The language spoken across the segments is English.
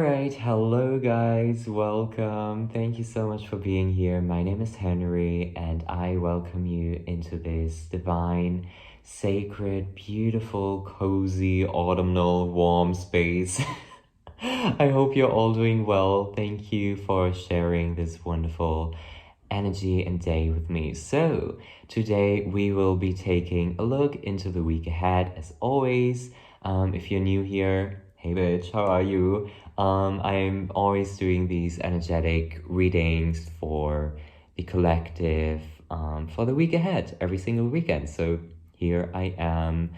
Alright, hello guys, welcome. Thank you so much for being here. My name is Henry, and I welcome you into this divine, sacred, beautiful, cozy, autumnal, warm space. I hope you're all doing well. Thank you for sharing this wonderful energy and day with me. So, today we will be taking a look into the week ahead, as always. If you're new here, hey bitch, how are you? I'm always doing these energetic readings for the collective for the week ahead, every single weekend. So, here I am.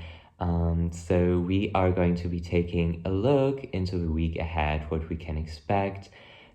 So we are going to be taking a look into the week ahead, what we can expect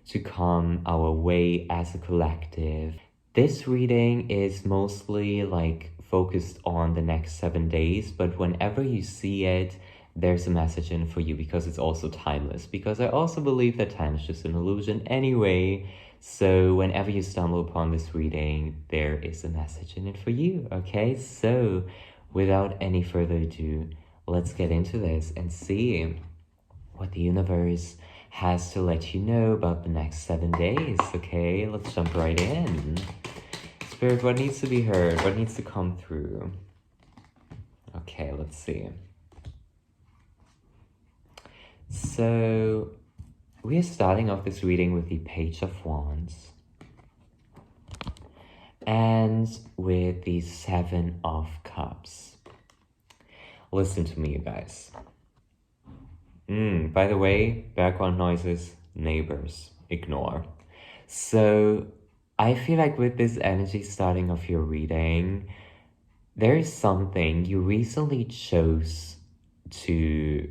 to come our way as a collective. This reading is mostly like focused on the next 7 days, but whenever you see it, there's a message in for you because it's also timeless. Because I also believe that time is just an illusion anyway. So whenever you stumble upon this reading, there is a message in it for you. Okay, so without any further ado, let's get into this and see what the universe has to let you know about the next 7 days. Okay, let's jump right in. Spirit, what needs to be heard? What needs to come through? Okay, let's see. So, we are starting off this reading with the Page of Wands and with the Seven of Cups. Listen to me, you guys. By the way, background noises, neighbors, ignore. So, I feel like with this energy starting off your reading, there is something you recently chose to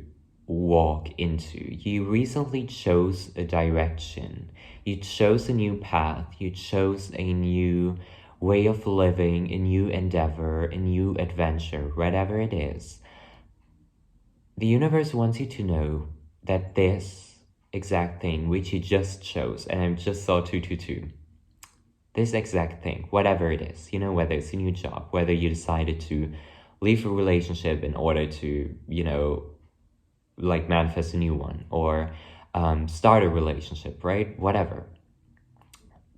walk into. You recently chose a direction. You chose a new path. You chose a new way of living, a new endeavor, a new adventure, whatever it is. The universe wants you to know that this exact thing, which you just chose, and I just saw 222, this exact thing, whatever it is, whether it's a new job, whether you decided to leave a relationship in order to, like manifest a new one, or start a relationship, right? Whatever.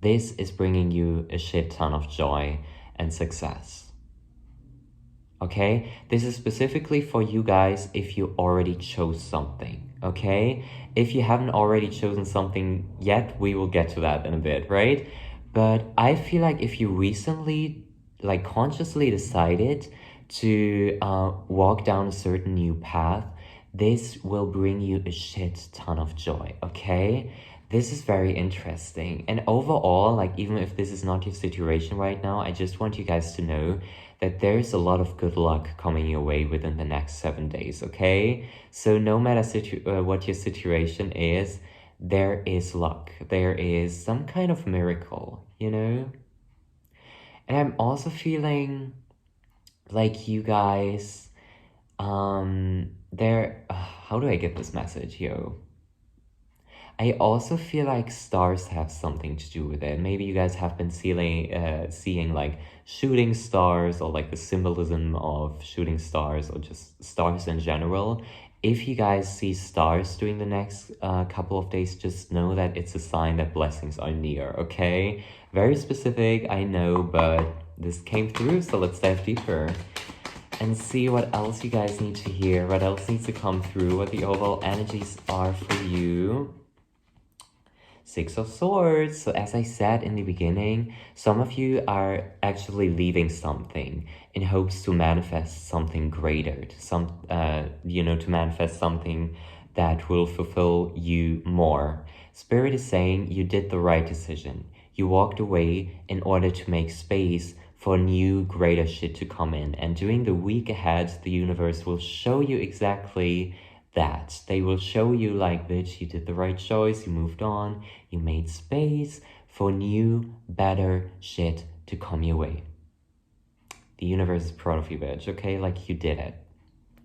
This is bringing you a shit ton of joy and success. Okay? This is specifically for you guys if you already chose something, okay? If you haven't already chosen something yet, we will get to that in a bit, right? But I feel like if you recently, like consciously decided to walk down a certain new path, this will bring you a shit ton of joy, okay? This is very interesting. And overall, like even if this is not your situation right now, I just want you guys to know that there's a lot of good luck coming your way within the next 7 days, okay? So no matter what your situation is, there is luck. There is some kind of miracle, And I'm also feeling like you guys, how do I get this message, yo? I also feel like stars have something to do with it. Maybe you guys have been seeing like shooting stars, or like the symbolism of shooting stars, or just stars in general. If you guys see stars during the next couple of days, just know that it's a sign that blessings are near, okay? Very specific, I know, but this came through, so let's dive deeper and see what else you guys need to hear, what else needs to come through, what the overall energies are for you. Six of Swords. So as I said in the beginning, some of you are actually leaving something in hopes to manifest something greater, to manifest something that will fulfill you more. Spirit is saying you did the right decision. You walked away in order to make space for new, greater shit to come in. And during the week ahead, the universe will show you exactly that. They will show you like, bitch, you did the right choice, you moved on, you made space for new, better shit to come your way. The universe is proud of you, bitch, okay? Like, you did it.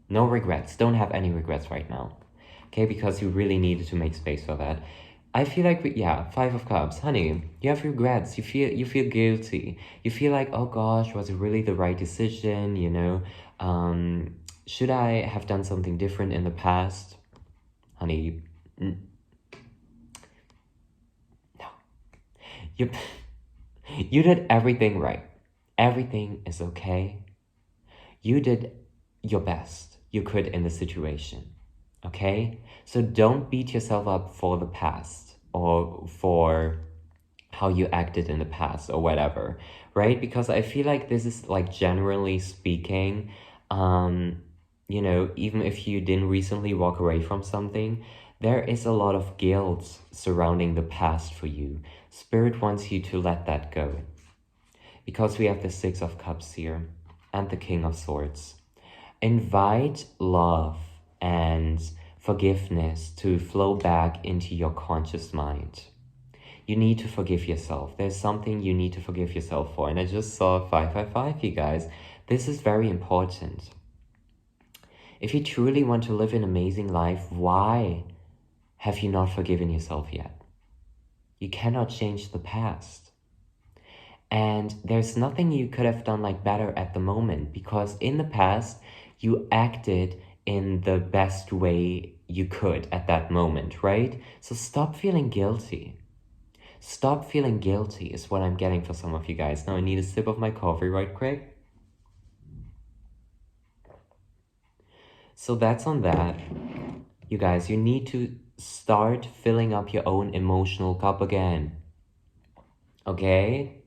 No regrets. Don't have any regrets right now, okay? Because you really needed to make space for that. I feel like, Five of Cups. Honey, you have regrets. You feel guilty. You feel like, oh gosh, was it really the right decision, should I have done something different in the past? Honey, You, you did everything right. Everything is okay. You did your best you could in the situation. Okay? So don't beat yourself up for the past or for how you acted in the past or whatever, right? Because I feel like this is like generally speaking, um, even if you didn't recently walk away from something, there is a lot of guilt surrounding the past for you. Spirit wants you to let that go. Because we have the Six of Cups here and the King of Swords. Invite love and forgiveness to flow back into your conscious mind. You need to forgive yourself. There's something you need to forgive yourself for. And I just saw 555, you guys. This is very important. If you truly want to live an amazing life, why have you not forgiven yourself yet? You cannot change the past. And there's nothing you could have done like better at the moment, because in the past, you acted in the best way you could at that moment, right? So stop feeling guilty. Stop feeling guilty is what I'm getting for some of you guys. Now I need a sip of my coffee right quick. So that's on that. You guys, you need to start filling up your own emotional cup again. Okay?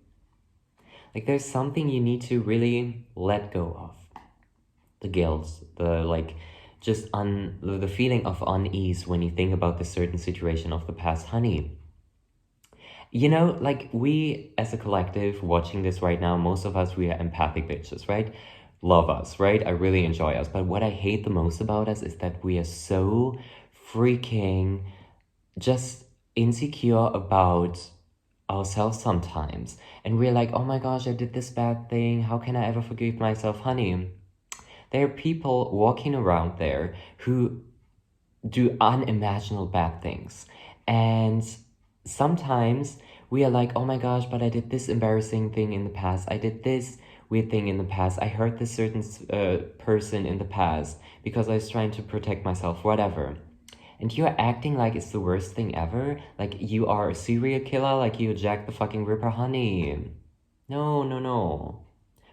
Like there's something you need to really let go of. The guilt, the feeling of unease when you think about the certain situation of the past. Honey, like we as a collective watching this right now, most of us, we are empathic bitches, right? Love us, right? I really enjoy us. But what I hate the most about us is that we are so freaking just insecure about ourselves sometimes. And we're like, oh my gosh, I did this bad thing. How can I ever forgive myself? Honey, there are people walking around there who do unimaginable bad things. And sometimes we are like, oh my gosh, but I did this embarrassing thing in the past. I did this weird thing in the past. I hurt this certain person in the past because I was trying to protect myself, whatever. And you're acting like it's the worst thing ever. Like you are a serial killer, like you're Jack the fucking Ripper, honey. No, no, no.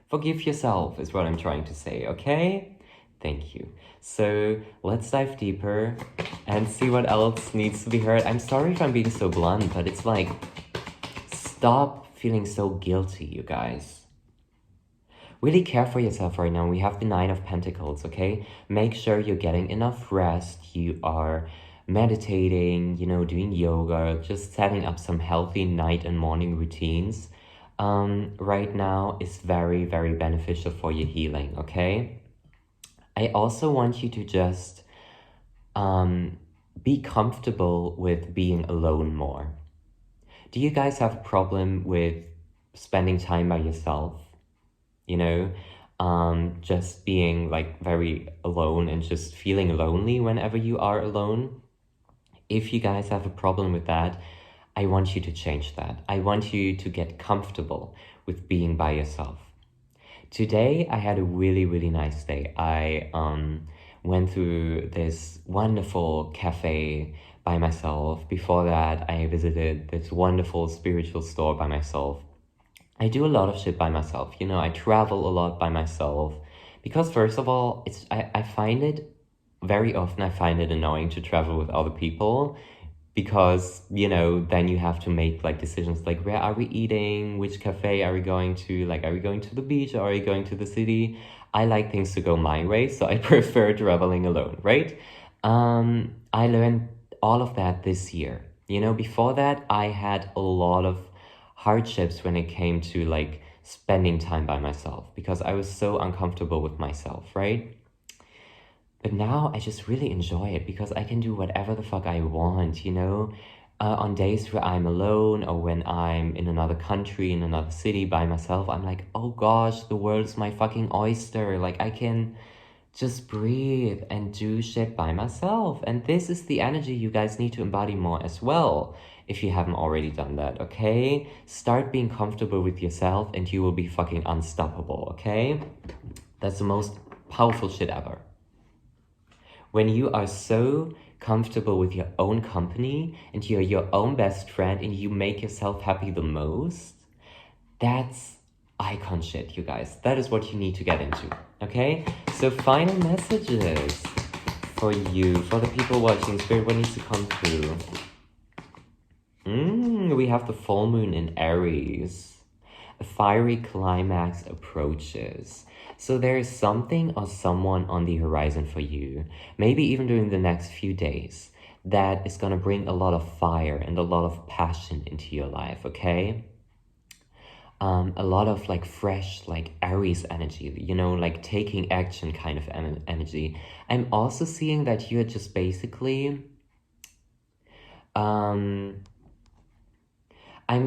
Forgive yourself is what I'm trying to say, okay? Thank you. So let's dive deeper and see what else needs to be heard. I'm sorry if I'm being so blunt, but it's like, stop feeling so guilty, you guys. Really care for yourself right now. We have the Nine of Pentacles, okay? Make sure you're getting enough rest. You are meditating, doing yoga, just setting up some healthy night and morning routines. Right now is very, very beneficial for your healing, okay? I also want you to just be comfortable with being alone more. Do you guys have a problem with spending time by yourself? Just being like very alone and just feeling lonely whenever you are alone? If you guys have a problem with that, I want you to change that. I want you to get comfortable with being by yourself. Today, I had a really, really nice day. I went through this wonderful cafe by myself. Before that, I visited this wonderful spiritual store by myself. I do a lot of shit by myself. I travel a lot by myself. Because first of all, I find it, very often I find it annoying to travel with other people, because then you have to make like decisions like, where are we eating, which cafe are we going to, like, are we going to the beach or are we going to the city? I like things to go my way, so I prefer traveling alone, right? I learned all of that this year. Before that, I had a lot of hardships when it came to like spending time by myself, because I was so uncomfortable with myself, right? But now I just really enjoy it because I can do whatever the fuck I want, on days where I'm alone or when I'm in another country, in another city by myself, I'm like, oh gosh, the world is my fucking oyster. Like I can just breathe and do shit by myself. And this is the energy you guys need to embody more as well, if you haven't already done that, okay? Start being comfortable with yourself and you will be fucking unstoppable, okay? That's the most powerful shit ever. When you are so comfortable with your own company, and you're your own best friend, and you make yourself happy the most, that's icon shit, you guys. That is what you need to get into, okay? So final messages for you, for the people watching. Spirit, what needs to come through? We have the full moon in Aries. A fiery climax approaches. So there is something or someone on the horizon for you, maybe even during the next few days, that is going to bring a lot of fire and a lot of passion into your life, okay? A lot of like fresh, like Aries energy, you know, like taking action kind of energy. I'm also seeing that you're just basically, I'm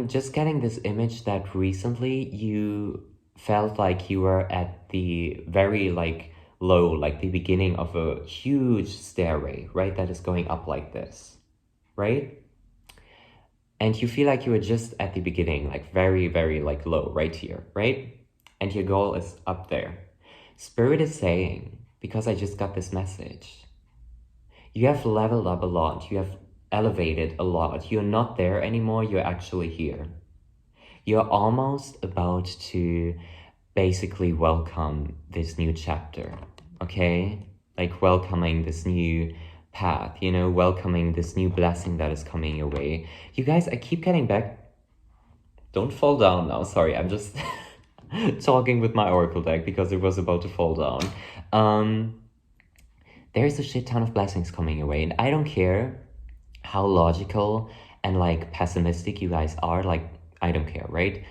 just getting this image that recently you felt like you were at the very like low, like the beginning of a huge stairway, right? That is going up like this, right? And you feel like you were just at the beginning, like very, very like low right here, right? And your goal is up there. Spirit is saying, because I just got this message, you have leveled up a lot. You have elevated a lot. You're not there anymore. You're actually here. You're almost about to basically welcome this new chapter, okay? Like welcoming this new path, you know, welcoming this new blessing that is coming your way. You guys, I keep getting back. Don't fall down now. Sorry, I'm just talking with my oracle deck because it was about to fall down. There's a shit ton of blessings coming your way, and I don't care how logical and like pessimistic you guys are. Like, I don't care, right?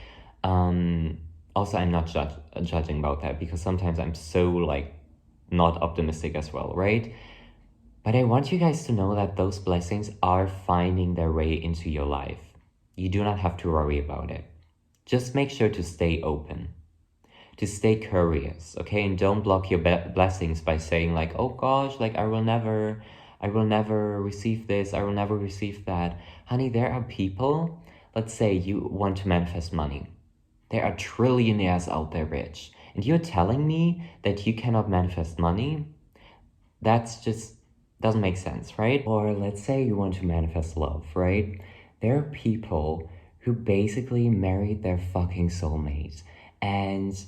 Also, I'm not judging about that because sometimes I'm so like not optimistic as well, right? But I want you guys to know that those blessings are finding their way into your life. You do not have to worry about it. Just make sure to stay open, to stay curious, okay? And don't block your blessings by saying like, oh gosh, like I will never receive this, I will never receive that. Honey, there are people, let's say you want to manifest money. There are trillionaires out there rich. And you're telling me that you cannot manifest money? That's just doesn't make sense, right? Or let's say you want to manifest love, right? There are people who basically married their fucking soulmates. And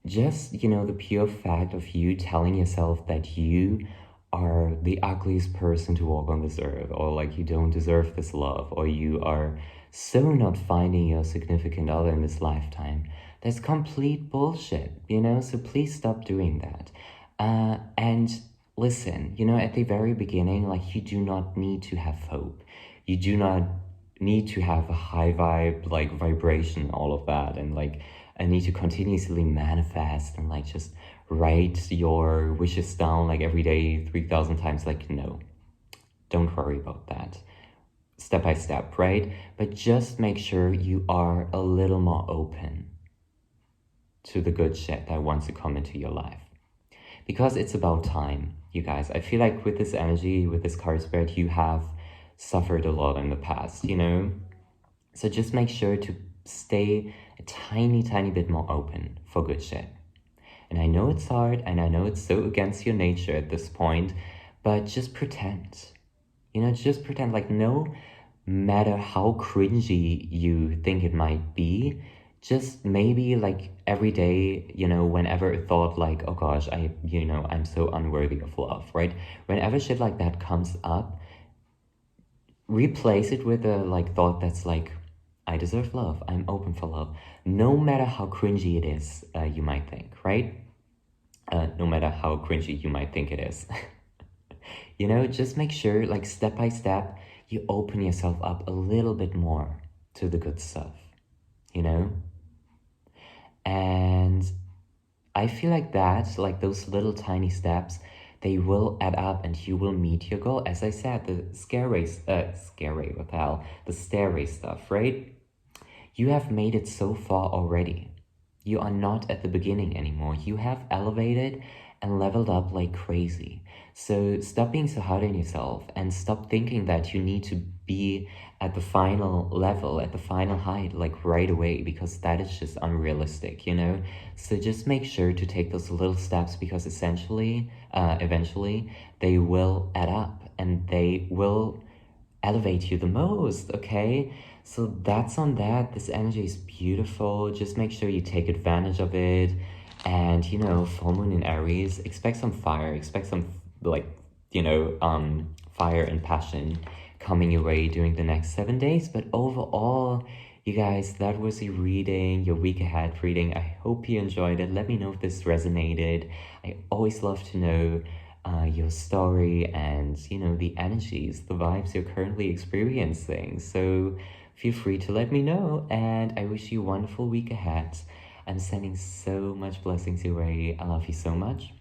just, you know, the pure fact of you telling yourself that you are the ugliest person to walk on this earth, or like you don't deserve this love, or you are so not finding your significant other in this lifetime, that's complete bullshit, you know? So please stop doing that. And listen, you know, at the very beginning, like you do not need to have hope. You do not need to have a high vibe, like vibration, all of that. And like, I need to continuously manifest and like just write your wishes down like every day 3,000 times. Like, no, don't worry about that. Step by step, right? But just make sure you are a little more open to the good shit that wants to come into your life. Because it's about time, you guys. I feel like with this energy, with this card spread, you have suffered a lot in the past, you know? So just make sure to stay a tiny, tiny bit more open for good shit. And I know it's hard, and I know it's so against your nature at this point, but just pretend. You know, just pretend, like no matter how cringy you think it might be, just maybe like every day, you know, whenever a thought like, oh gosh, I'm so unworthy of love, right? Whenever shit like that comes up, replace it with a like thought that's like, I deserve love, I'm open for love. No matter how cringy it is, you might think, right? No matter how cringy you might think it is. You know, just make sure, like step by step, you open yourself up a little bit more to the good stuff, you know? And I feel like that, like those little tiny steps, they will add up and you will meet your goal. As I said, the what the hell? The stairway stuff, right? You have made it so far already. You are not at the beginning anymore. You have elevated and leveled up like crazy. So stop being so hard on yourself and stop thinking that you need to be at the final level, at the final height, like right away, because that is just unrealistic, you know? So just make sure to take those little steps because eventually, they will add up and they will elevate you the most, okay? So that's on that. This energy is beautiful. Just make sure you take advantage of it. And full moon in Aries, expect some fire, expect some like, fire and passion coming your way during the next 7 days. But overall, you guys, that was your reading, your week ahead reading. I hope you enjoyed it. Let me know if this resonated. I always love to know your story and the energies, the vibes you're currently experiencing. So feel free to let me know, and I wish you a wonderful week ahead. I'm sending so much blessings your way. I love you so much.